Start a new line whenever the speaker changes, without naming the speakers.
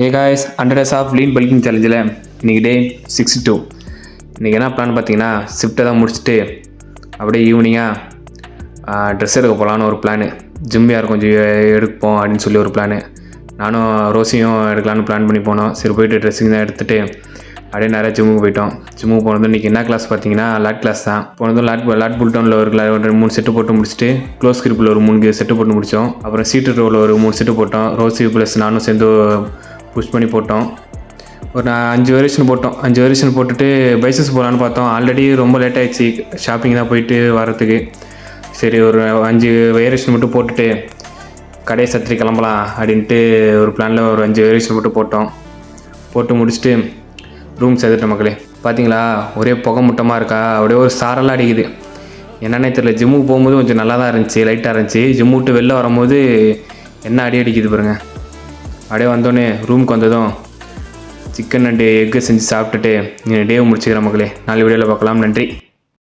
A guys 100 days of lean bulking சேலஞ்சில் இன்றைக்கி day 62. இன்றைக்கி என்ன பிளான் பார்த்தீங்கன்னா ஷிஃப்ட்டை தான் முடிச்சுட்டு அப்படியே ஈவினிங்காக ட்ரெஸ் எடுக்க போகலான்னு ஒரு பிளானு. ஜிம் யார் கொஞ்சம் எடுப்போம் அப்படின்னு சொல்லி ஒரு பிளானு. நானும் ரோஸியும் எடுக்கலான்னு பிளான் பண்ணி போனோம். சரி போய்ட்டு ட்ரெஸ்ஸிங் தான் எடுத்துகிட்டு அப்படியே நிறையா ஜிம்முக்கு போயிட்டோம். ஜிம்முக்கு போனதும் இன்றைக்கி என்ன கிளாஸ் பார்த்தீங்கன்னா லாட் கிளாஸ் தான். போனதும் லாட் புல்டவுனில் ஒரு 3 செட்டு போட்டு முடிச்சுட்டு க்ளோஸ் கிரிப்பில் ஒரு 3 செட்டு போட்டு முடித்தோம். அப்புறம் சீட்டு ரோவில் ஒரு 3 செட்டு போட்டோம். ரோஸி ப்ளஸ் நானும் சேர்ந்து புஷ் பண்ணி போட்டோம். ஒரு 5 வேரியேஷன் போட்டோம். 5 வேரியேஷன் போட்டுட்டு பைசஸ் போகலான்னு பார்த்தோம். ஆல்ரெடி ரொம்ப லேட் ஆகிடுச்சு ஷாப்பிங் தான் போயிட்டு வரத்துக்கு. சரி ஒரு 5 வேரியேஷன் மட்டும் போட்டுட்டு கடையை சத்திரி கிளம்பலாம் அப்படின்ட்டு ஒரு பிளானில் ஒரு 5 வேரியேஷன் மட்டும் போட்டு முடிச்சுட்டு ரூம் சேர்த்துட்டோம். மக்களே பார்த்தீங்களா ஒரே புகை முட்டமாக இருக்கா, அப்படியே ஒரு சாரெல்லாம் அடிக்குது. என்னன்னே தெரியல. ஜிம்முக்கு போகும்போது கொஞ்சம் நல்லா தான் இருந்துச்சு, லைட்டாக இருந்துச்சு. ஜிம்மு விட்டு வெளில வரும்போது என்ன அடிக்குது பாருங்கள். அப்படியே வந்தோடனே ரூமுக்கு வந்ததும் சிக்கன் அண்டு எக்கு செஞ்சு சாப்பிட்டுட்டு டேவை முடிச்சுக்கிறேன் மக்களே. நாலு வீடியோவில் பார்க்கலாம். நன்றி.